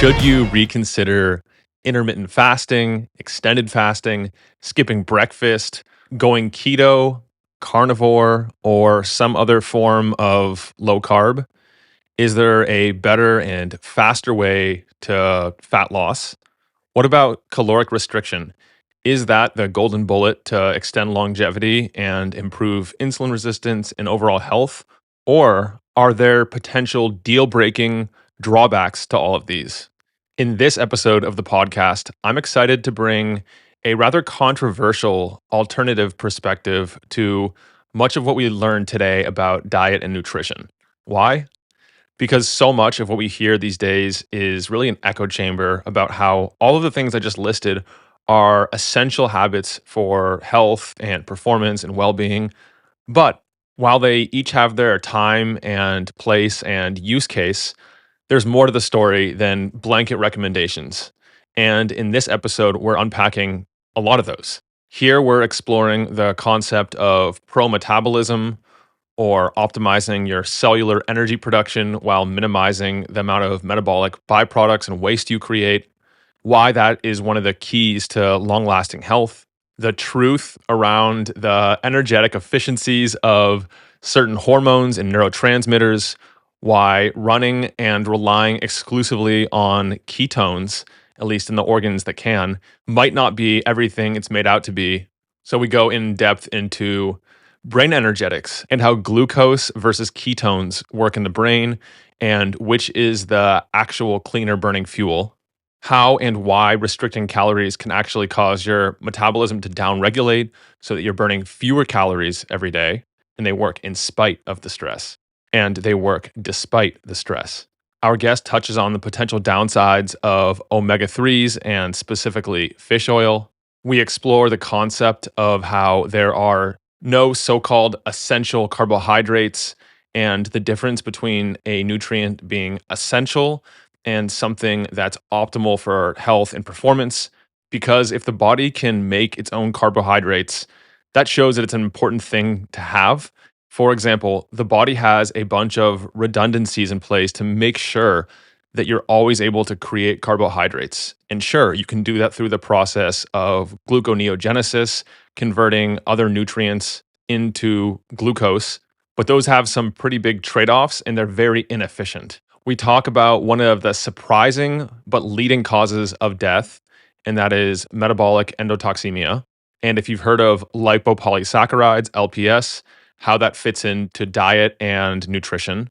Should you reconsider intermittent fasting, extended fasting, skipping breakfast, going keto, carnivore, or some other form of low carb? Is there a better and faster way to fat loss? What about caloric restriction? Is that the golden bullet to extend longevity and improve insulin resistance and overall health? Or are there potential deal breaking drawbacks to all of these? In this episode of the podcast, I'm excited to bring a rather controversial alternative perspective to much of what we learned today about diet and nutrition. Why? Because so much of what we hear these days is really an echo chamber about how all of the things I just listed are essential habits for health and performance and well being. But while they each have their time and place and use case, there's more to the story than blanket recommendations. And in this episode, we're unpacking a lot of those. Here, we're exploring the concept of pro metabolism, or optimizing your cellular energy production while minimizing the amount of metabolic byproducts and waste you create, why that is one of the keys to long lasting health, the truth around the energetic efficiencies of certain hormones and neurotransmitters, why running and relying exclusively on ketones, at least in the organs that can, might not be everything it's made out to be. So we go in depth into brain energetics and how glucose versus ketones work in the brain and which is the actual cleaner burning fuel, how and why restricting calories can actually cause your metabolism to downregulate so that you're burning fewer calories every day, and they work in spite of the stress, and they work despite the stress. Our guest touches on the potential downsides of omega-3s and specifically fish oil. We explore the concept of how there are no so-called essential carbohydrates and the difference between a nutrient being essential and something that's optimal for health and performance. Because if the body can make its own carbohydrates, that shows that it's an important thing to have. For example, the body has a bunch of redundancies in place to make sure that you're always able to create carbohydrates. And sure, you can do that through the process of gluconeogenesis, converting other nutrients into glucose, but those have some pretty big trade-offs and they're very inefficient. We talk about one of the surprising but leading causes of death, and that is metabolic endotoxemia. And if you've heard of lipopolysaccharides, LPS, how that fits into diet and nutrition.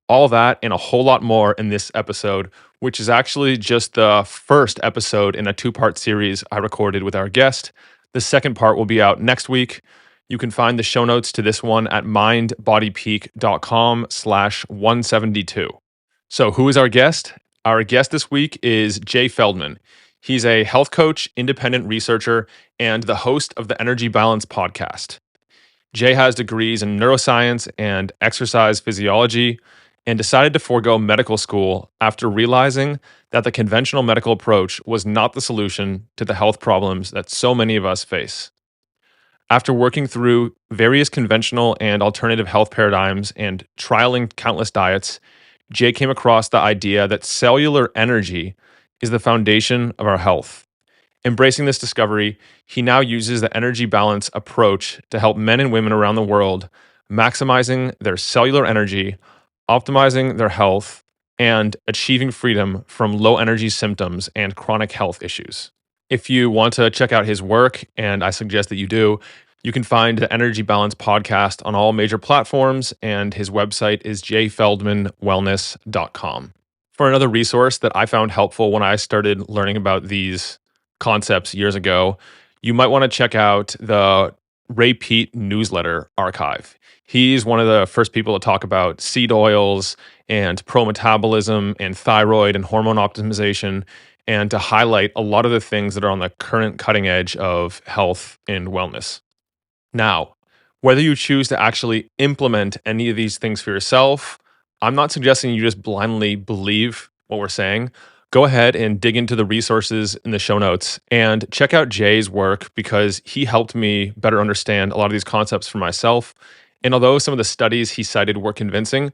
All that and a whole lot more in this episode, which is actually just the first episode in a two-part series I recorded with our guest. The second part will be out next week. You can find the show notes to this one at mindbodypeak.com/172. So who is our guest? Our guest this week is Jay Feldman. He's a health coach, independent researcher, and the host of the Energy Balance podcast. Jay has degrees in neuroscience and exercise physiology and decided to forego medical school after realizing that the conventional medical approach was not the solution to the health problems that so many of us face. After working through various conventional and alternative health paradigms and trialing countless diets, Jay came across the idea that cellular energy is the foundation of our health. Embracing this discovery, he now uses the energy balance approach to help men and women around the world maximizing their cellular energy, optimizing their health, and achieving freedom from low energy symptoms and chronic health issues. If you want to check out his work, and I suggest that you do, you can find the Energy Balance podcast on all major platforms, and his website is jfeldmanwellness.com. For another resource that I found helpful when I started learning about these concepts years ago, you might want to check out the Ray Peat newsletter archive. He's one of the first people to talk about seed oils and pro-metabolism and thyroid and hormone optimization, and to highlight a lot of the things that are on the current cutting edge of health and wellness. Now, whether you choose to actually implement any of these things for yourself, I'm not suggesting you just blindly believe what we're saying. Go ahead and dig into the resources in the show notes and check out Jay's work because he helped me better understand a lot of these concepts for myself. And although some of the studies he cited were convincing,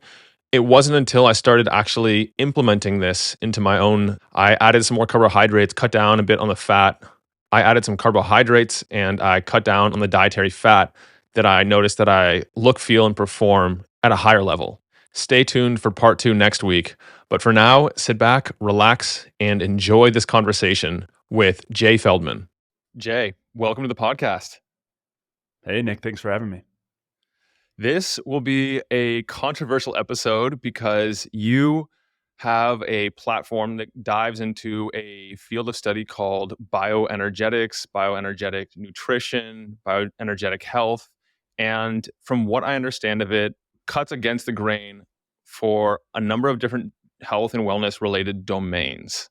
It wasn't until I started actually implementing this into my own. I added some more carbohydrates, cut down a bit on the fat. I added some carbohydrates and I cut down on the dietary fat that I noticed that I look, feel, and perform at a higher level. Stay tuned for part 2 next week. But for now, sit back, relax, and enjoy this conversation with Jay Feldman. Jay, welcome to the podcast. Hey, Nick, thanks for having me. This will be a controversial episode because you have a platform that dives into a field of study called bioenergetics, bioenergetic nutrition, bioenergetic health. And from what I understand of it, cuts against the grain for a number of different health and wellness related domains.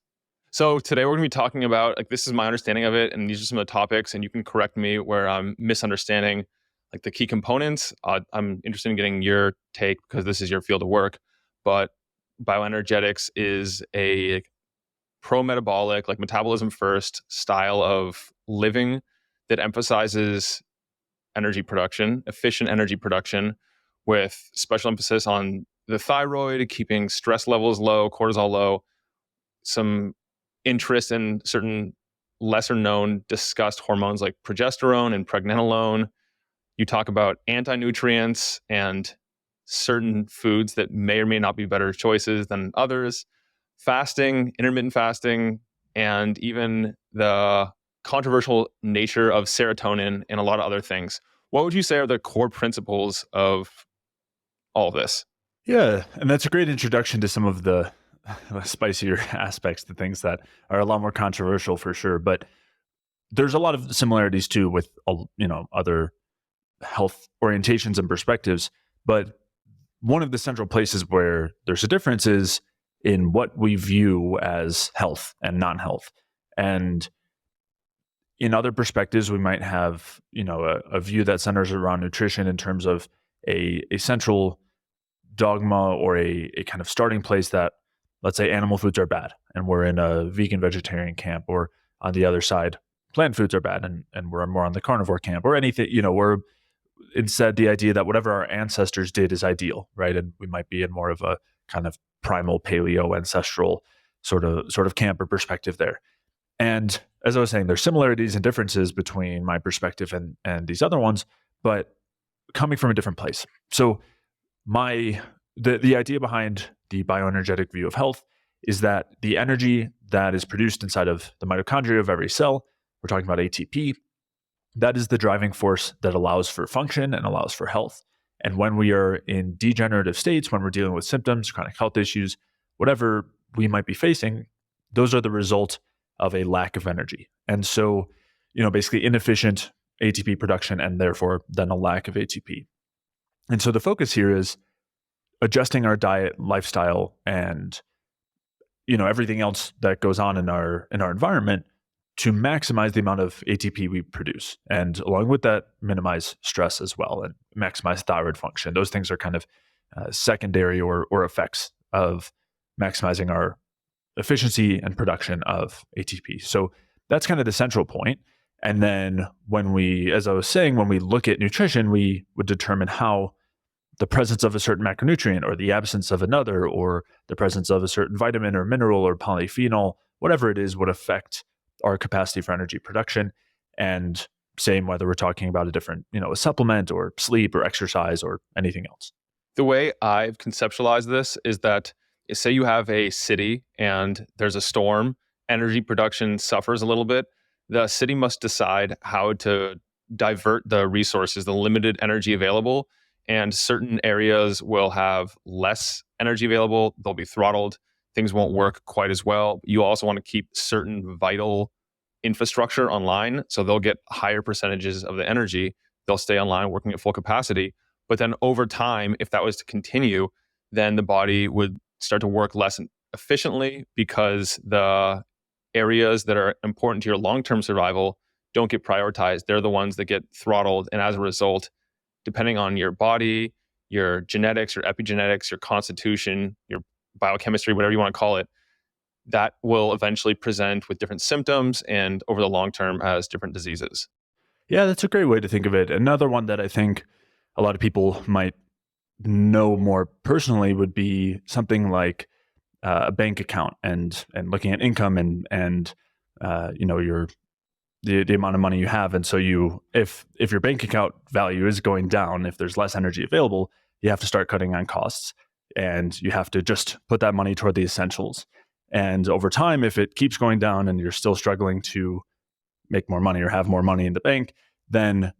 So today we're going to be talking about, like, this is my understanding of it, and these are some of the topics, and you can correct me where I'm misunderstanding, like, the key components. I'm interested in getting your take because this is your field of work. But bioenergetics is a pro-metabolic, like metabolism first style of living that emphasizes energy production, efficient energy production, with special emphasis on the thyroid, keeping stress levels low, cortisol low, some interest in certain lesser known discussed hormones like progesterone and pregnenolone. You talk about anti-nutrients and certain foods that may or may not be better choices than others, fasting, intermittent fasting, and even the controversial nature of serotonin and a lot of other things. What would you say are the core principles of all of this? Yeah, and that's a great introduction to some of the spicier aspects, the things that are a lot more controversial for sure. But there's a lot of similarities too with other health orientations and perspectives. But one of the central places where there's a difference is in what we view as health and non-health. And in other perspectives, we might have a view that centers around nutrition in terms of a central dogma or a kind of starting place that, let's say, animal foods are bad and we're in a vegan vegetarian camp, or on the other side, plant foods are bad and we're more on the carnivore camp, or anything, we're instead the idea that whatever our ancestors did is ideal, right? And we might be in more of a kind of primal paleo ancestral sort of camp or perspective there. And as I was saying, there's similarities and differences between my perspective and these other ones, but coming from a different place. So the idea behind the bioenergetic view of health is that the energy that is produced inside of the mitochondria of every cell, we're talking about ATP, that is the driving force that allows for function and allows for health. And when we are in degenerative states, when we're dealing with symptoms, chronic health issues, whatever we might be facing, those are the result of a lack of energy. And so, basically inefficient ATP production and therefore then a lack of ATP. And so the focus here is adjusting our diet, lifestyle, and everything else that goes on in our environment to maximize the amount of ATP we produce, and along with that, minimize stress as well and maximize thyroid function. Those things are kind of secondary or effects of maximizing our efficiency and production of ATP. So that's kind of the central point. And then as I was saying, when we look at nutrition, we would determine how the presence of a certain macronutrient or the absence of another, or the presence of a certain vitamin or mineral or polyphenol, whatever it is, would affect our capacity for energy production. And same whether we're talking about a different, a supplement or sleep or exercise or anything else. The way I've conceptualized this is that, say you have a city and there's a storm, energy production suffers a little bit. The city must decide how to divert the resources, the limited energy available, and certain areas will have less energy available. They'll be throttled. Things won't work quite as well. You also want to keep certain vital infrastructure online, so they'll get higher percentages of the energy. They'll stay online working at full capacity. But then over time, if that was to continue, then the body would start to work less efficiently because the areas that are important to your long-term survival don't get prioritized. They're the ones that get throttled. And as a result, depending on your body, your genetics, your epigenetics, your constitution, your biochemistry, whatever you want to call it, that will eventually present with different symptoms and over the long term as different diseases. Yeah, that's a great way to think of it. Another one that I think a lot of people might know more personally would be something like a bank account and looking at income and your the amount of money you have. And so if your bank account value is going down, if there's less energy available, you have to start cutting on costs, and you have to just put that money toward the essentials. And over time, if it keeps going down and you're still struggling to make more money or have more money in the bank, then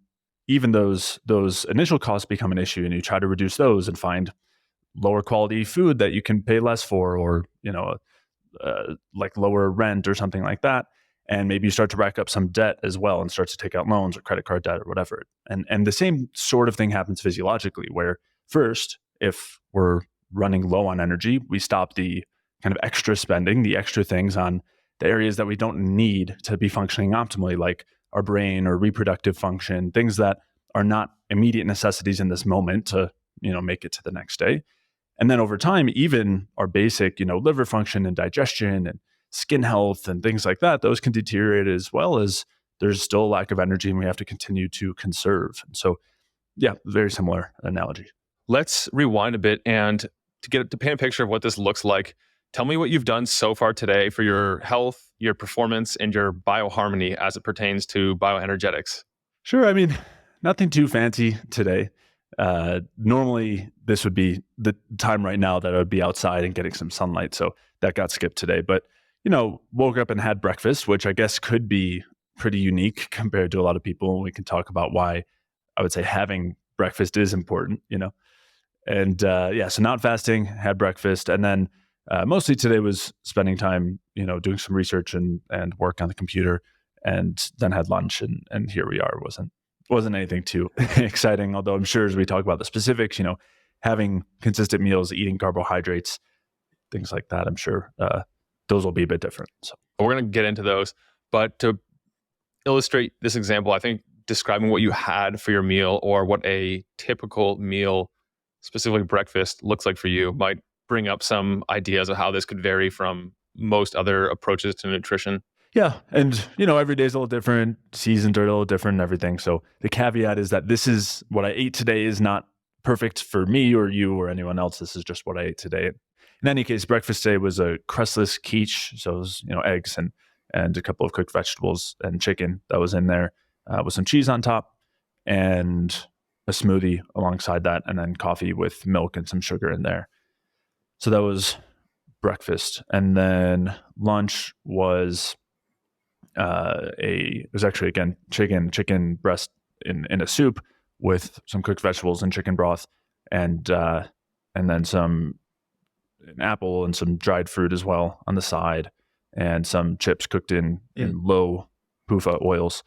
even those initial costs become an issue, and you try to reduce those and find lower quality food that you can pay less for, or like lower rent or something like that. And maybe you start to rack up some debt as well and start to take out loans or credit card debt or whatever. And the same sort of thing happens physiologically, where first, if we're running low on energy, we stop the kind of extra spending, the extra things on the areas that we don't need to be functioning optimally, like our brain or reproductive function, things that are not immediate necessities in this moment to, make it to the next day. And then over time, even our basic, liver function and digestion and skin health and things like that, those can deteriorate, as well as there's still a lack of energy and we have to continue to conserve. And so, yeah, very similar analogy. Let's rewind a bit, and to paint a picture of what this looks like, tell me what you've done so far today for your health, your performance, and your bioharmony as it pertains to bioenergetics. Sure. I mean, nothing too fancy today. Normally, this would be the time right now that I would be outside and getting some sunlight. So that got skipped today. But, woke up and had breakfast, which I guess could be pretty unique compared to a lot of people. We can talk about why I would say having breakfast is important, And so not fasting, had breakfast. And then mostly today was spending time, doing some research and work on the computer, and then had lunch. And here we are. Wasn't anything too exciting, although I'm sure as we talk about the specifics, having consistent meals, eating carbohydrates, things like that, I'm sure those will be a bit different. So we're going to get into those. But to illustrate this example, I think describing what you had for your meal, or what a typical meal, specifically breakfast, looks like for you might bring up some ideas of how this could vary from most other approaches to nutrition. Yeah. And, every day is a little different. Seasons are a little different and everything. So the caveat is that this is what I ate today is not perfect for me or you or anyone else. This is just what I ate today. In any case, breakfast today was a crustless quiche. So it was, eggs and a couple of cooked vegetables and chicken that was in there with some cheese on top, and a smoothie alongside that, and then coffee with milk and some sugar in there. So that was breakfast. And then lunch was it was actually, again, chicken breast in a soup with some cooked vegetables and chicken broth, and then an apple and some dried fruit as well on the side, and some chips cooked in low PUFA oils.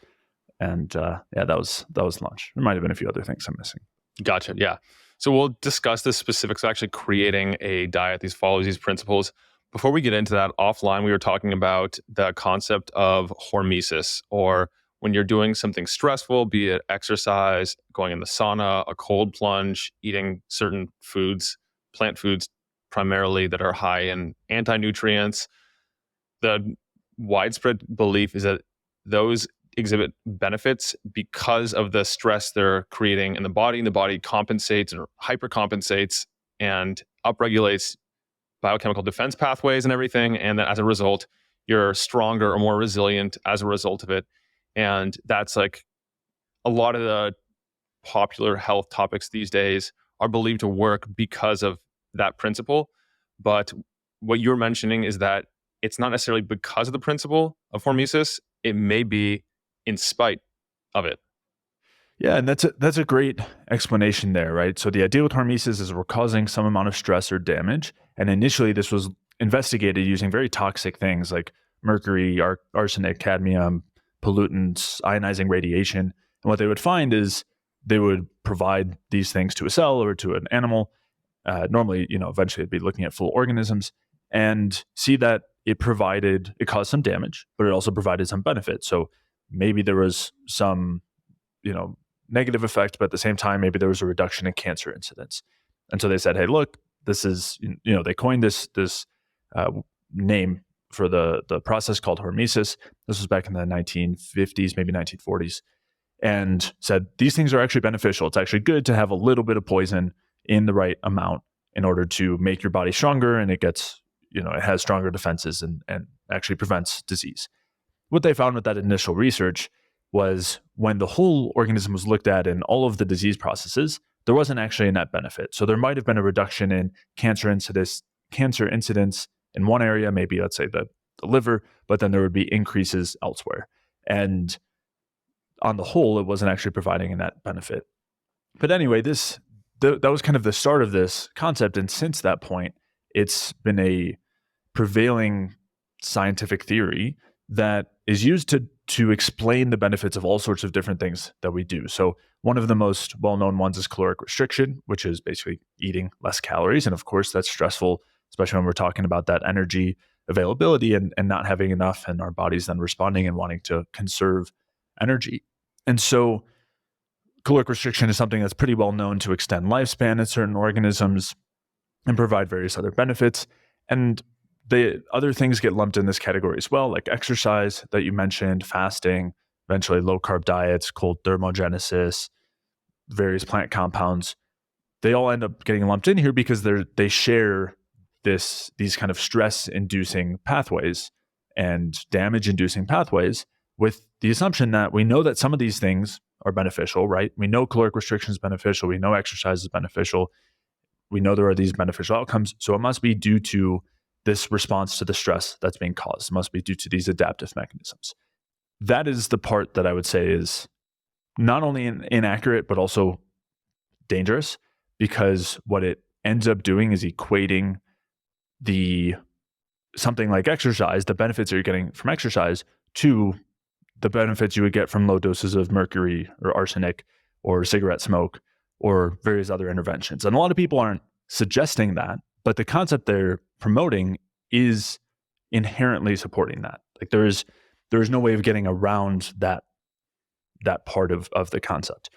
And that was lunch. There might have been a few other things I'm missing. Gotcha. Yeah. So we'll discuss the specifics of actually creating a diet that follows these principles. Before we get into that, offline, we were talking about the concept of hormesis, or when you're doing something stressful, be it exercise, going in the sauna, a cold plunge, eating certain foods, plant foods primarily, that are high in anti-nutrients. The widespread belief is that those exhibit benefits because of the stress they're creating in the body, and the body compensates or hypercompensates and upregulates biochemical defense pathways and everything. And that as a result, you're stronger or more resilient as a result of it. And that's like a lot of the popular health topics these days are believed to work because of that principle. But what you're mentioning is that it's not necessarily because of the principle of hormesis. It may be in spite of it. Yeah, and that's a great explanation there, right? So the idea with hormesis is we're causing some amount of stress or damage. And initially this was investigated using very toxic things like mercury, arsenic, cadmium, pollutants, ionizing radiation. And what they would find is they would provide these things to a cell or to an animal. Normally, eventually it'd be looking at full organisms, and see that it caused some damage, but it also provided some benefit. So maybe there was some, negative effect, but at the same time, maybe there was a reduction in cancer incidence. And so they said, hey, look, this is, they coined this name for the process called hormesis. This was back in the 1950s, maybe 1940s, and said these things are actually beneficial. It's actually good to have a little bit of poison in the right amount in order to make your body stronger, and it gets, it has stronger defenses and actually prevents disease. What they found with that initial research was when the whole organism was looked at in all of the disease processes, there wasn't actually a net benefit. So there might have been a reduction in cancer incidence in one area, maybe let's say the liver, but then there would be increases elsewhere. And on the whole, it wasn't actually providing a net benefit. But anyway, that was kind of the start of this concept. And since that point, it's been a prevailing scientific theory that is used to explain the benefits of all sorts of different things that we do. So one of the most well-known ones is caloric restriction, which is basically eating less calories. And of course, that's stressful, especially when we're talking about that energy availability and not having enough, and our body's then responding and wanting to conserve energy. And so caloric restriction is something that's pretty well known to extend lifespan in certain organisms and provide various other benefits. And the other things get lumped in this category as well, like exercise that you mentioned, fasting, eventually low carb diets, cold thermogenesis, various plant compounds. They all end up getting lumped in here because they share these kind of stress-inducing pathways and damage-inducing pathways, with the assumption that we know that some of these things are beneficial, right? We know caloric restriction is beneficial. We know exercise is beneficial. We know there are these beneficial outcomes. So it must be due to this response to the stress that's being caused. It must be due to these adaptive mechanisms. That is the part that I would say is not only inaccurate, but also dangerous, because what it ends up doing is equating something like exercise, the benefits that you're getting from exercise, to the benefits you would get from low doses of mercury or arsenic or cigarette smoke or various other interventions. And a lot of people aren't suggesting that, but the concept they're promoting is inherently supporting that. Like there is no way of getting around that part of the concept.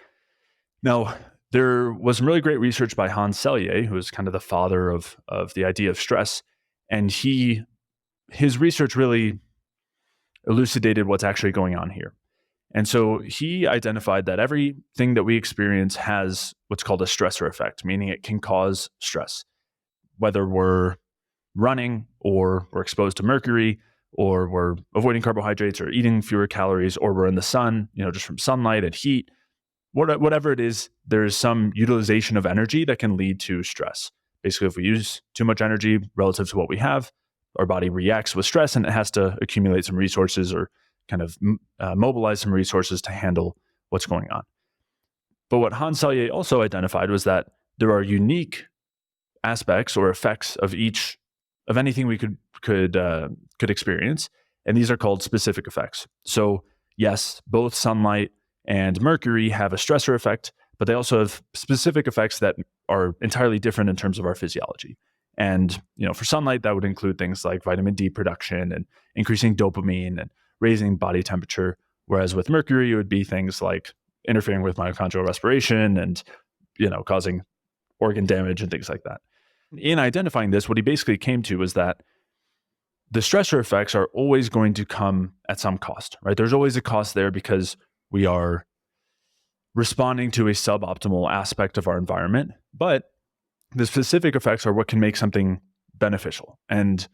Now, there was some really great research by Hans Selye, who is kind of the father of the idea of stress, and his research really elucidated what's actually going on here. And so he identified that everything that we experience has what's called a stressor effect, meaning it can cause stress, whether we're running or we're exposed to mercury or we're avoiding carbohydrates or eating fewer calories, or we're in the sun, just from sunlight and heat. Whatever it is, there is some utilization of energy that can lead to stress. Basically, if we use too much energy relative to what we have, our body reacts with stress and it has to accumulate some resources or kind of mobilize some resources to handle what's going on. But what Hans Selye also identified was that there are unique aspects or effects of anything we could experience, and these are called specific effects. So yes, both sunlight and mercury have a stressor effect, but they also have specific effects that are entirely different in terms of our physiology. And for sunlight, that would include things like vitamin D production and increasing dopamine and raising body temperature. Whereas with mercury, it would be things like interfering with mitochondrial respiration and causing organ damage and things like that. In identifying this, what he basically came to was that the stressor effects are always going to come at some cost, right? There's always a cost there because we are responding to a suboptimal aspect of our environment, but the specific effects are what can make something beneficial. And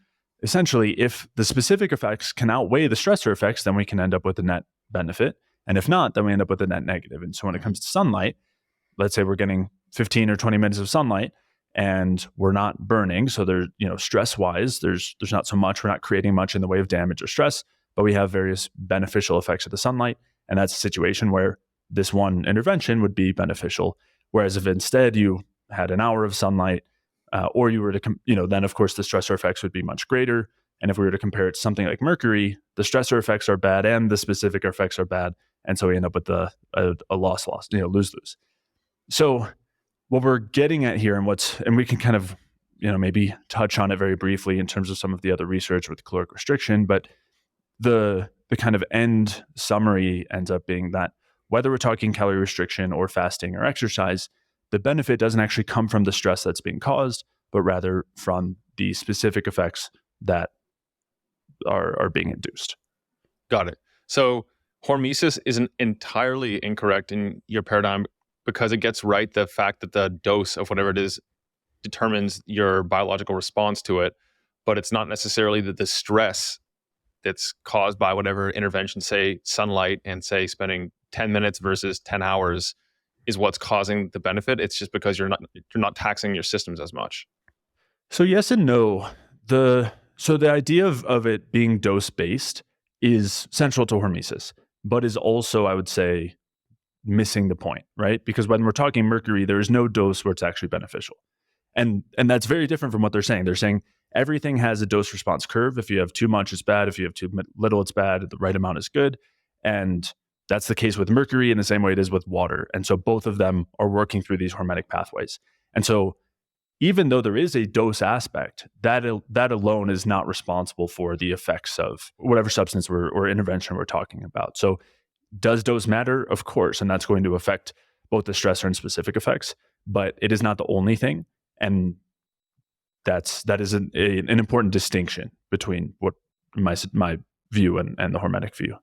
essentially, if the specific effects can outweigh the stressor effects, then we can end up with a net benefit. And if not, then we end up with a net negative. And so when it comes to sunlight, let's say we're getting 15 or 20 minutes of sunlight and we're not burning. So there's, stress wise, there's not so much, we're not creating much in the way of damage or stress, but we have various beneficial effects of the sunlight. And that's a situation where this one intervention would be beneficial. Whereas if instead you had an hour of sunlight, or you were to, then of course the stressor effects would be much greater. And if we were to compare it to something like mercury, the stressor effects are bad and the specific effects are bad. And so we end up with a loss, lose-lose. So what we're getting at here and we can kind of, maybe touch on it very briefly in terms of some of the other research with caloric restriction, but the kind of end summary ends up being that whether we're talking calorie restriction or fasting or exercise, the benefit doesn't actually come from the stress that's being caused, but rather from the specific effects that are being induced. Got it. So hormesis isn't entirely incorrect in your paradigm. because it gets right the fact that the dose of whatever it is determines your biological response to it, but it's not necessarily that the stress that's caused by whatever intervention, say sunlight and say spending 10 minutes versus 10 hours is what's causing the benefit. It's just because you're not taxing your systems as much. So yes and no. The idea of it being dose based is central to hormesis, but is also, I would say, missing the point, right? Because when we're talking mercury, there is no dose where it's actually beneficial. And that's very different from what they're saying. They're saying everything has a dose response curve. If you have too much, it's bad. If you have too little, it's bad. The right amount is good. And that's the case with mercury in the same way it is with water. And so both of them are working through these hormetic pathways. And so even though there is a dose aspect, that alone is not responsible for the effects of whatever substance or intervention we're talking about. So does dose matter? Of course. And that's going to affect both the stressor and specific effects, but it is not the only thing. And that is an important distinction between what my view and the hormetic view.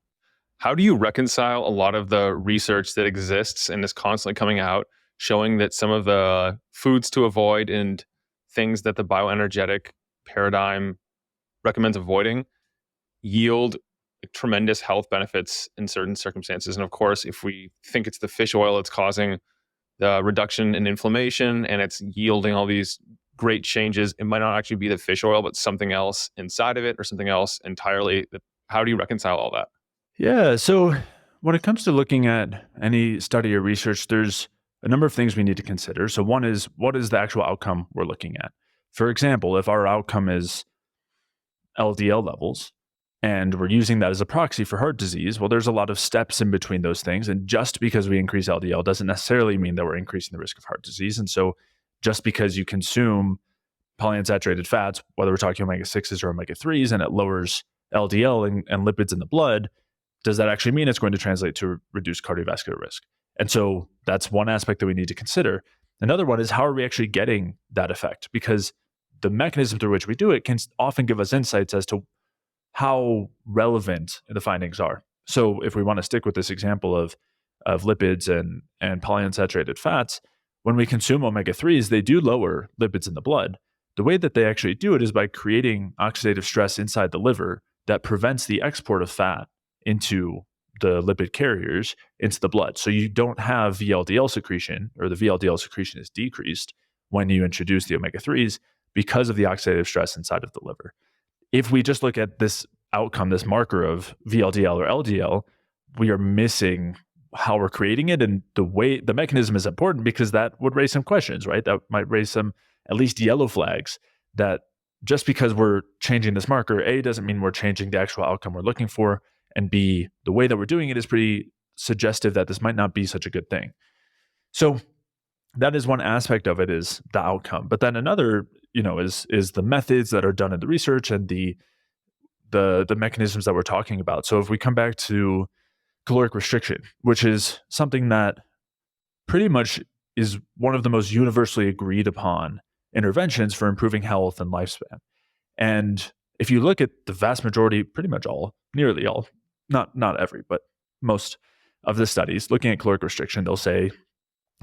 How do you reconcile a lot of the research that exists and is constantly coming out showing that some of the foods to avoid and things that the bioenergetic paradigm recommends avoiding yield tremendous health benefits in certain circumstances? And of course, if we think it's the fish oil, it's causing the reduction in inflammation and it's yielding all these great changes. It might not actually be the fish oil, but something else inside of it or something else entirely. How do you reconcile all that? Yeah. So when it comes to looking at any study or research, there's a number of things we need to consider. So one is, what is the actual outcome we're looking at? For example, if our outcome is LDL levels and we're using that as a proxy for heart disease, well, there's a lot of steps in between those things. And just because we increase LDL doesn't necessarily mean that we're increasing the risk of heart disease. And so just because you consume polyunsaturated fats, whether we're talking omega-6s or omega-3s, and it lowers LDL and lipids in the blood, does that actually mean it's going to translate to reduced cardiovascular risk? And so that's one aspect that we need to consider. Another one is, how are we actually getting that effect? Because the mechanism through which we do it can often give us insights as to how relevant the findings are. So if we want to stick with this example of lipids and polyunsaturated fats, when we consume omega-3s, they do lower lipids in the blood. The way that they actually do it is by creating oxidative stress inside the liver that prevents the export of fat into the lipid carriers into the blood. So you don't have VLDL secretion, or the VLDL secretion is decreased when you introduce the omega-3s because of the oxidative stress inside of the liver. If we just look at this outcome, this marker of VLDL or LDL, we are missing how we're creating it. And the mechanism is important because that would raise some questions, right? That might raise some at least yellow flags that just because we're changing this marker, A, doesn't mean we're changing the actual outcome we're looking for, and B, the way that we're doing it is pretty suggestive that this might not be such a good thing. So that is one aspect of it, is the outcome. But then another, is the methods that are done in the research and the mechanisms that we're talking about. So if we come back to caloric restriction, which is something that pretty much is one of the most universally agreed upon interventions for improving health and lifespan. And if you look at the vast majority, pretty much all, nearly all, not every, but most of the studies looking at caloric restriction, they'll say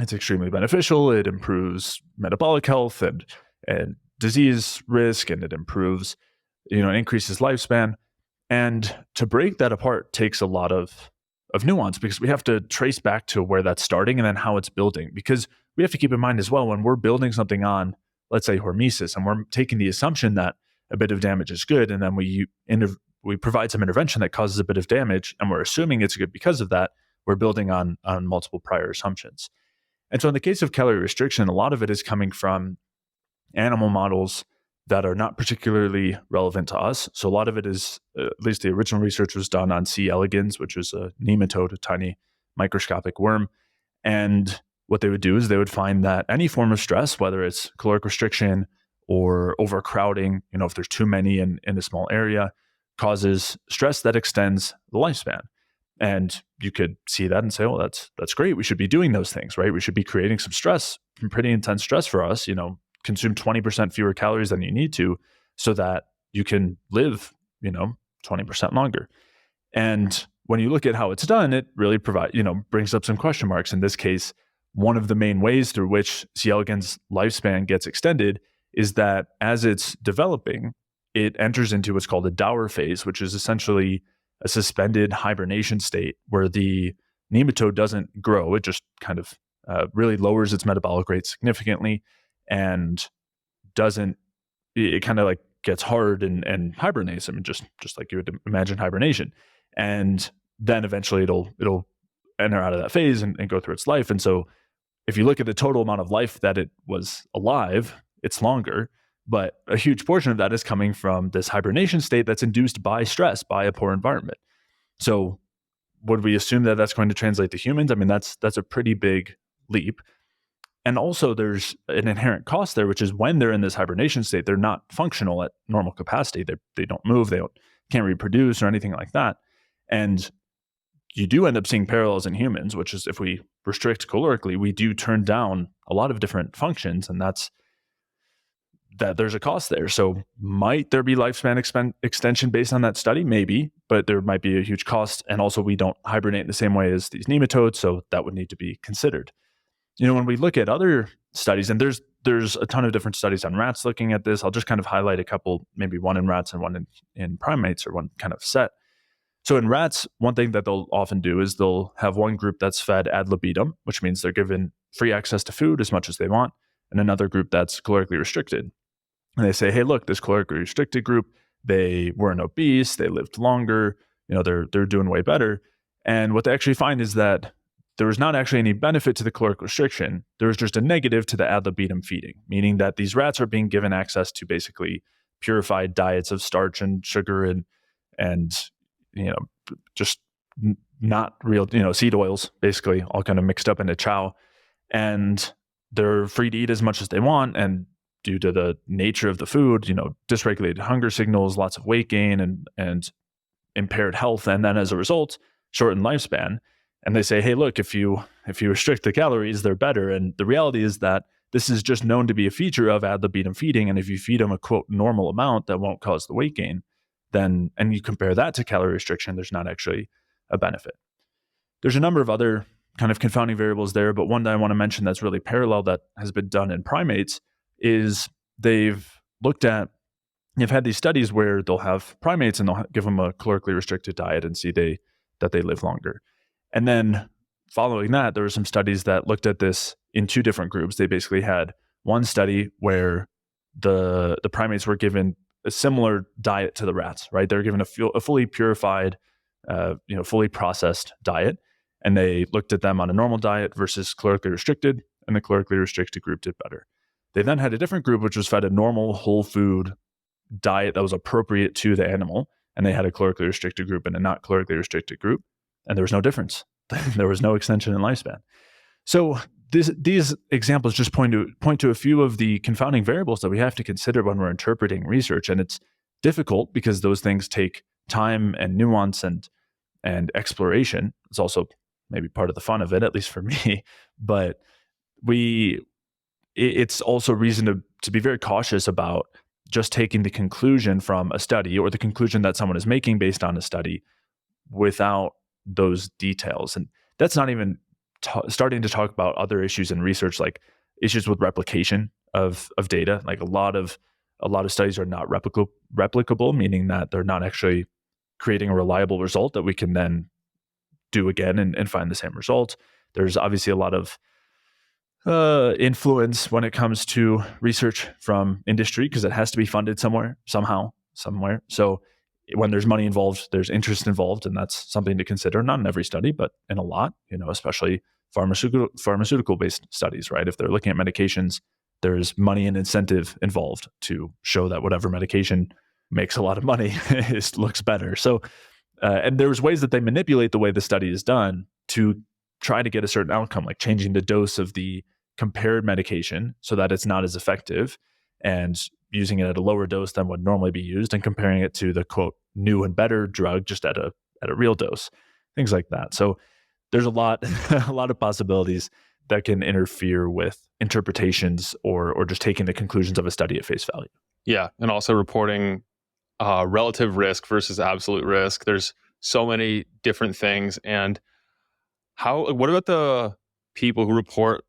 it's extremely beneficial. It improves metabolic health and disease risk, and it improves, increases lifespan. And to break that apart takes a lot of nuance, because we have to trace back to where that's starting and then how it's building. Because we have to keep in mind as well, when we're building something on, let's say, hormesis, and we're taking the assumption that a bit of damage is good, and then we provide some intervention that causes a bit of damage, and we're assuming it's good because of that, we're building on multiple prior assumptions. And so in the case of calorie restriction, a lot of it is coming from animal models that are not particularly relevant to us. So a lot of it is, at least the original research was done on C. elegans, which is a nematode, a tiny microscopic worm. And what they would do is they would find that any form of stress, whether it's caloric restriction or overcrowding, if there's too many in a small area, causes stress that extends the lifespan. And you could see that and say, well, that's great. We should be doing those things, right? We should be creating some stress, some pretty intense stress for us, consume 20% fewer calories than you need to so that you can live, 20% longer. And when you look at how it's done, it really brings up some question marks. In this case, one of the main ways through which C. elegans lifespan gets extended is that as it's developing, it enters into what's called a dower phase, which is essentially a suspended hibernation state where the nematode doesn't grow. It just kind of really lowers its metabolic rate significantly and doesn't, it kind of like gets hard and hibernates. I mean, just like you would imagine hibernation. And then eventually it'll enter out of that phase and go through its life. And so if you look at the total amount of life that it was alive, it's longer, but a huge portion of that is coming from this hibernation state that's induced by stress, by a poor environment. So would we assume that that's going to translate to humans? I mean, that's a pretty big leap. And also there's an inherent cost there, which is when they're in this hibernation state, they're not functional at normal capacity. They don't move, can't reproduce or anything like that. And you do end up seeing parallels in humans, which is if we restrict calorically, we do turn down a lot of different functions, and that there's a cost there. So might there be lifespan extension based on that study? Maybe, but there might be a huge cost. And also we don't hibernate in the same way as these nematodes, so that would need to be considered. When we look at other studies, and there's a ton of different studies on rats looking at this, I'll just kind of highlight a couple, maybe one in rats and one in primates, or one kind of set. So in rats, one thing that they'll often do is they'll have one group that's fed ad libitum, which means they're given free access to food as much as they want, and another group that's calorically restricted. And they say, hey, look, this calorically restricted group, they weren't obese, they lived longer, they're doing way better. And what they actually find is that there was not actually any benefit to the caloric restriction. There was just a negative to the ad libitum feeding, meaning that these rats are being given access to basically purified diets of starch and sugar and just not real, seed oils, basically all kind of mixed up into chow. And they're free to eat as much as they want. And due to the nature of the food, dysregulated hunger signals, lots of weight gain and impaired health. And then as a result, shortened lifespan. And they say, hey, look, if you restrict the calories, they're better. And the reality is that this is just known to be a feature of ad libitum feeding. And if you feed them a quote normal amount that won't cause the weight gain, then, and you compare that to calorie restriction, there's not actually a benefit. There's a number of other kind of confounding variables there, but one that I want to mention that's really parallel that has been done in primates is they've had these studies where they'll have primates and they'll give them a calorically restricted diet and see that they live longer. And then following that, there were some studies that looked at this in two different groups. They basically had one study where the primates were given a similar diet to the rats, right? They're given a fully purified, fully processed diet. And they looked at them on a normal diet versus calorically restricted, and the calorically restricted group did better. They then had a different group, which was fed a normal whole food diet that was appropriate to the animal. And they had a calorically restricted group and a not calorically restricted group. And there was no difference. There was no extension in lifespan. So these examples just point to a few of the confounding variables that we have to consider when we're interpreting research. And it's difficult because those things take time and nuance and exploration. It's also maybe part of the fun of it, at least for me. But it's also reason to be very cautious about just taking the conclusion from a study or the conclusion that someone is making based on a study without those details. And that's not even starting to talk about other issues in research, like issues with replication of data. Like a lot of studies are not replicable, meaning that they're not actually creating a reliable result that we can then do again and find the same result. There's obviously a lot of influence when it comes to research from industry because it has to be funded somewhere. So when there's money involved, there's interest involved, and that's something to consider, not in every study, but in a lot, especially pharmaceutical-based studies, right? If they're looking at medications, there's money and incentive involved to show that whatever medication makes a lot of money looks better. So, and there's ways that they manipulate the way the study is done to try to get a certain outcome, like changing the dose of the compared medication so that it's not as effective and using it at a lower dose than would normally be used and comparing it to the quote new and better drug just at a real dose, things like that. So there's a lot of possibilities that can interfere with interpretations or just taking the conclusions of a study at face value. Yeah, and also reporting relative risk versus absolute risk. There's so many different things. And what about the people who report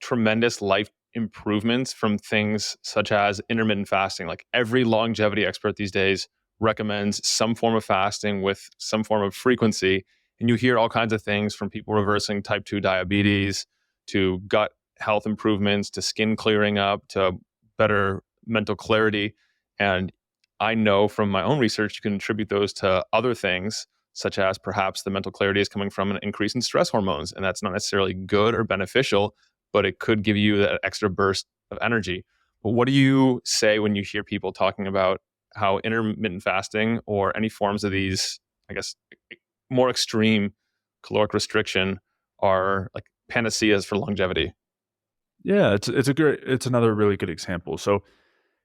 tremendous life improvements from things such as intermittent fasting. Like every longevity expert these days recommends some form of fasting with some form of frequency. And you hear all kinds of things from people reversing type 2 diabetes to gut health improvements to skin clearing up to better mental clarity. And I know from my own research, you can attribute those to other things, such as perhaps the mental clarity is coming from an increase in stress hormones. And that's not necessarily good or beneficial, but it could give you that extra burst of energy. But what do you say when you hear people talking about how intermittent fasting or any forms of these, I guess, more extreme caloric restriction are like panaceas for longevity? Yeah, it's another really good example. So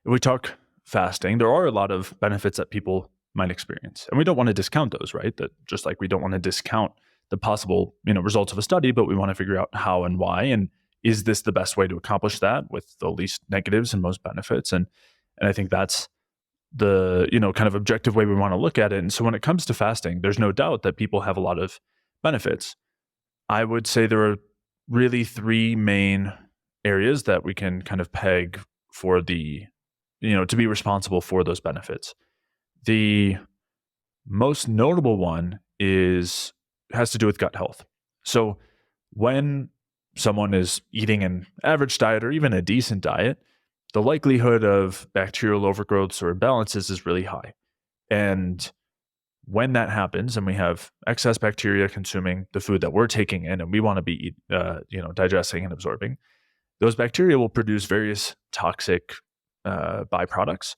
if we talk fasting, there are a lot of benefits that people might experience, and we don't want to discount those, right? That just like we don't want to discount the possible, results of a study, but we want to figure out how and why, and is this the best way to accomplish that with the least negatives and most benefits? And I think that's the kind of objective way we want to look at it. And so when it comes to fasting, there's no doubt that people have a lot of benefits. I would say there are really three main areas that we can kind of peg for the to be responsible for those benefits. The most notable one has to do with gut health. So when someone is eating an average diet or even a decent diet, the likelihood of bacterial overgrowths or imbalances is really high. And when that happens and we have excess bacteria consuming the food that we're taking in and we want to be digesting and absorbing, those bacteria will produce various toxic byproducts.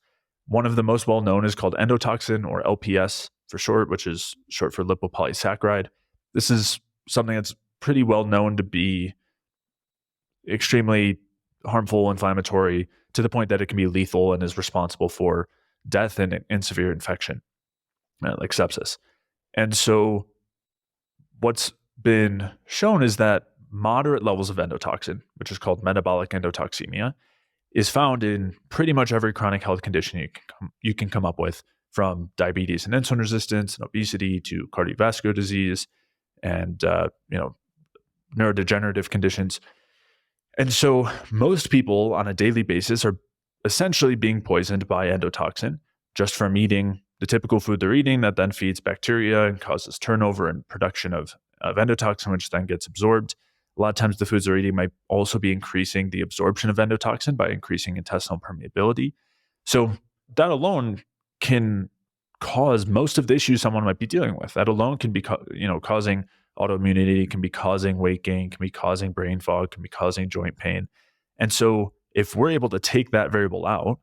One of the most well-known is called endotoxin, or LPS for short, which is short for lipopolysaccharide. This is something that's pretty well known to be extremely harmful, inflammatory, to the point that it can be lethal and is responsible for death and severe infection, like sepsis. And so what's been shown is that moderate levels of endotoxin, which is called metabolic endotoxemia, is found in pretty much every chronic health condition you can come up with, from diabetes and insulin resistance and obesity to cardiovascular disease and neurodegenerative conditions. And so most people on a daily basis are essentially being poisoned by endotoxin just from eating the typical food they're eating, that then feeds bacteria and causes turnover and production of endotoxin, which then gets absorbed. A lot of times the foods they're eating might also be increasing the absorption of endotoxin by increasing intestinal permeability. So that alone can cause most of the issues someone might be dealing with. That alone can be causing autoimmunity, can be causing weight gain, can be causing brain fog, can be causing joint pain. And so if we're able to take that variable out,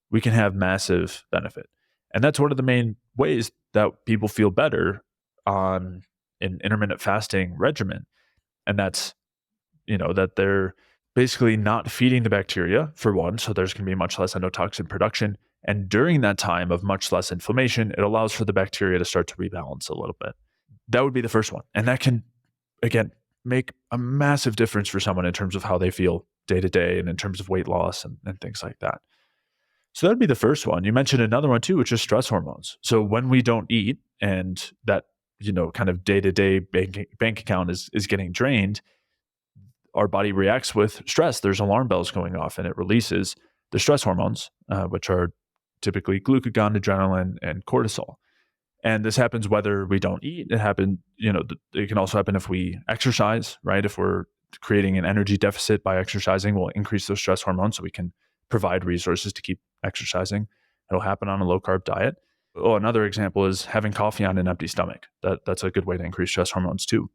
we can have massive benefit. And that's one of the main ways that people feel better on an intermittent fasting regimen. And that's, that they're basically not feeding the bacteria, for one, so there's going to be much less endotoxin production. And during that time of much less inflammation, it allows for the bacteria to start to rebalance a little bit. That would be the first one. And that can, again, make a massive difference for someone in terms of how they feel day to day and in terms of weight loss and things like that. So that'd be the first one. You mentioned another one too, which is stress hormones. So when we don't eat and that, kind of day-to-day bank account is getting drained, our body reacts with stress. There's alarm bells going off and it releases the stress hormones, which are typically glucagon, adrenaline, and cortisol. And this happens whether we don't eat. It can also happen if we exercise, right? If we're creating an energy deficit by exercising, we'll increase those stress hormones so we can provide resources to keep exercising. It'll happen on a low carb diet. Oh, another example is having coffee on an empty stomach. That's a good way to increase stress hormones too.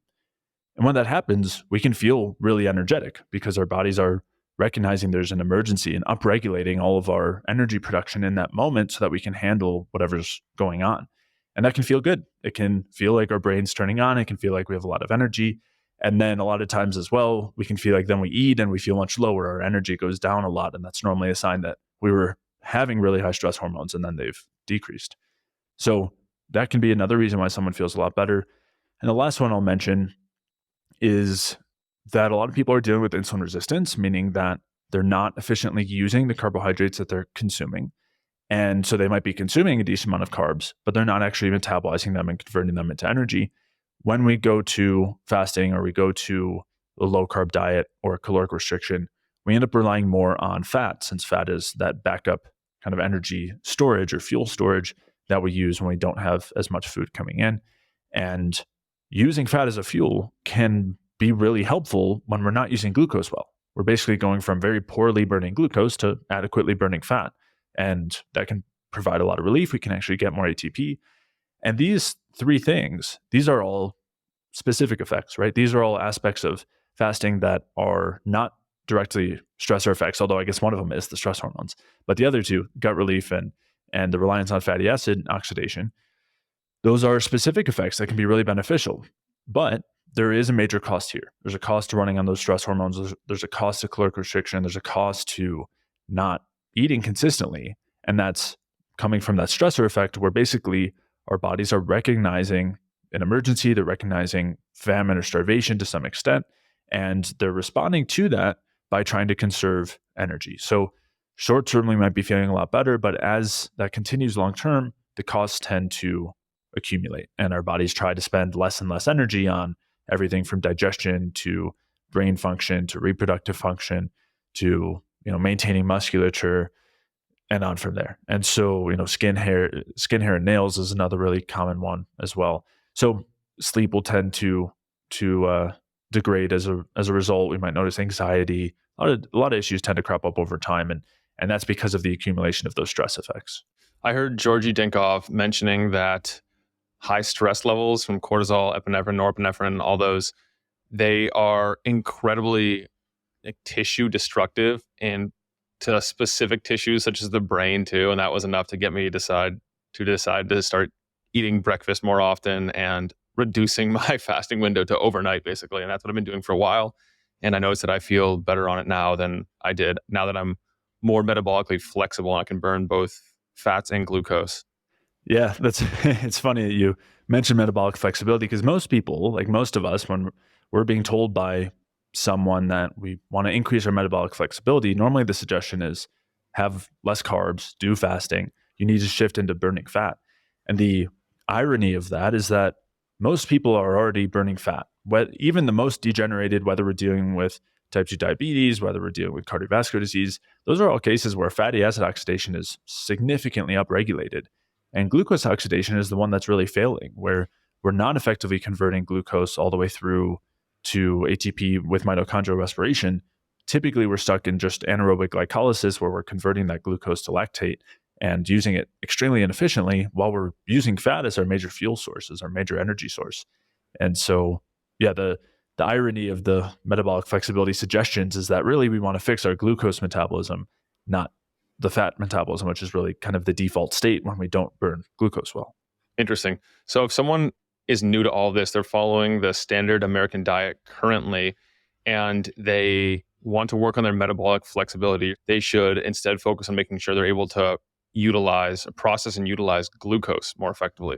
And when that happens, we can feel really energetic because our bodies are recognizing there's an emergency and upregulating all of our energy production in that moment so that we can handle whatever's going on. And that can feel good. It can feel like our brain's turning on. It can feel like we have a lot of energy. And then a lot of times as well, we can feel like then we eat and we feel much lower. Our energy goes down a lot. And that's normally a sign that we were having really high stress hormones and then they've decreased. So that can be another reason why someone feels a lot better. And the last one I'll mention is that a lot of people are dealing with insulin resistance, meaning that they're not efficiently using the carbohydrates that they're consuming. And so they might be consuming a decent amount of carbs, but they're not actually metabolizing them and converting them into energy. When we go to fasting or we go to a low carb diet or a caloric restriction, we end up relying more on fat, since fat is that backup kind of energy storage or fuel storage that we use when we don't have as much food coming in. And using fat as a fuel can be really helpful when we're not using glucose well. We're basically going from very poorly burning glucose to adequately burning fat. And that can provide a lot of relief. We can actually get more ATP. And these three things, these are all specific effects, right? These are all aspects of fasting that are not directly stressor effects, although I guess one of them is the stress hormones. But the other two, gut relief and the reliance on fatty acid oxidation, those are specific effects that can be really beneficial. But there is a major cost here. There's a cost to running on those stress hormones. There's a cost to caloric restriction. There's a cost to not eating consistently. And that's coming from that stressor effect where basically our bodies are recognizing an emergency. They're recognizing famine or starvation to some extent. And they're responding to that by trying to conserve energy. So short term, we might be feeling a lot better. But as that continues long term, the costs tend to accumulate. And our bodies try to spend less and less energy on everything from digestion to brain function to reproductive function to maintaining musculature and on from there. And so skin, hair, and nails is another really common one as well. So sleep will tend to degrade as a result. We might notice anxiety. A lot of issues tend to crop up over time, and that's because of the accumulation of those stress effects. I heard Georgi Dinkov mentioning that high stress levels from cortisol, epinephrine, norepinephrine, all those, they are incredibly tissue destructive and to specific tissues such as the brain too. And that was enough to get me to decide to start eating breakfast more often and reducing my fasting window to overnight, basically. And that's what I've been doing for a while. And I noticed that I feel better on it now than I did, now that I'm more metabolically flexible and I can burn both fats and glucose. Yeah, it's funny that you mentioned metabolic flexibility, because most people, like most of us, when we're being told by someone that we want to increase our metabolic flexibility, normally the suggestion is have less carbs, do fasting. You need to shift into burning fat. And the irony of that is that most people are already burning fat. Even the most degenerated, whether we're dealing with type 2 diabetes, whether we're dealing with cardiovascular disease, those are all cases where fatty acid oxidation is significantly upregulated. And glucose oxidation is the one that's really failing, where we're not effectively converting glucose all the way through to ATP with mitochondrial respiration. Typically, we're stuck in just anaerobic glycolysis, where we're converting that glucose to lactate and using it extremely inefficiently while we're using fat as our major fuel source, as our major energy source. And so, yeah, the irony of the metabolic flexibility suggestions is that really we want to fix our glucose metabolism, not the fat metabolism, which is really kind of the default state when we don't burn glucose well. Interesting. So if someone is new to all this, they're following the standard American diet currently, and they want to work on their metabolic flexibility, they should instead focus on making sure they're able to process and utilize glucose more effectively.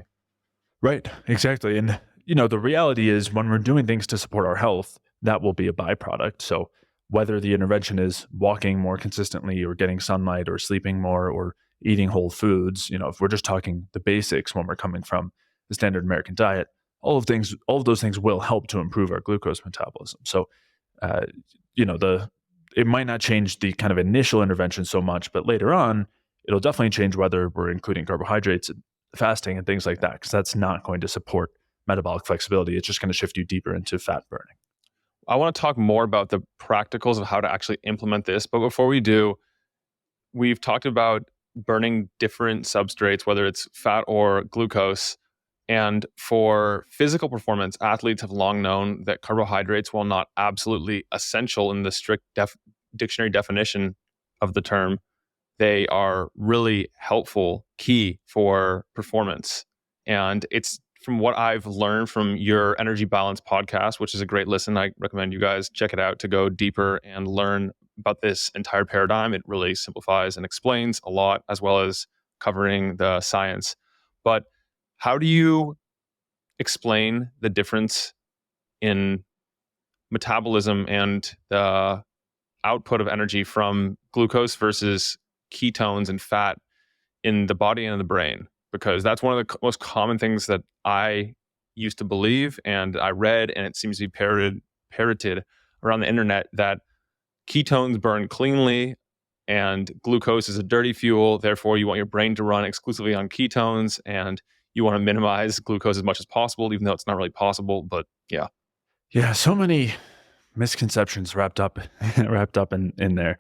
Right, exactly. And, the reality is when we're doing things to support our health, that will be a byproduct. So whether the intervention is walking more consistently or getting sunlight or sleeping more or eating whole foods, if we're just talking the basics when we're coming from the standard American diet, all of those things will help to improve our glucose metabolism. So, it might not change the kind of initial intervention so much, but later on, it'll definitely change whether we're including carbohydrates and fasting and things like that, because that's not going to support metabolic flexibility. It's just going to shift you deeper into fat burning. I want to talk more about the practicals of how to actually implement this. But before we do, we've talked about burning different substrates, whether it's fat or glucose. And for physical performance, athletes have long known that carbohydrates, while not absolutely essential in the strict dictionary definition of the term, they are really helpful, key for performance. And it's from what I've learned from your Energy Balance podcast, which is a great listen. I recommend you guys check it out to go deeper and learn about this entire paradigm. It really simplifies and explains a lot, as well as covering the science. But how do you explain the difference in metabolism and the output of energy from glucose versus ketones and fat in the body and in the brain? Because that's one of the most common things that I used to believe and I read, and it seems to be parroted around the internet that ketones burn cleanly and glucose is a dirty fuel. Therefore, you want your brain to run exclusively on ketones and you want to minimize glucose as much as possible, even though it's not really possible. But yeah. Yeah, so many misconceptions wrapped up in there.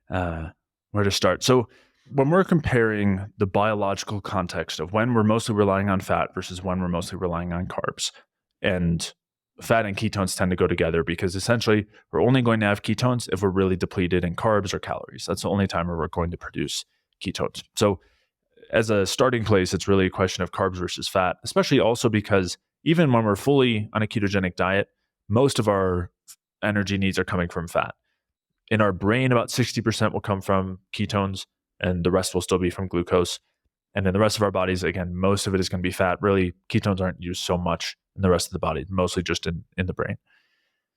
Where to start? So when we're comparing the biological context of when we're mostly relying on fat versus when we're mostly relying on carbs, and fat and ketones tend to go together because essentially we're only going to have ketones if we're really depleted in carbs or calories. That's the only time where we're going to produce ketones. So as a starting place, it's really a question of carbs versus fat, especially also because even when we're fully on a ketogenic diet, most of our energy needs are coming from fat. In our brain, about 60% will come from ketones and the rest will still be from glucose. And in the rest of our bodies, again, most of it is going to be fat. Really, ketones aren't used so much in the rest of the body, mostly just in the brain.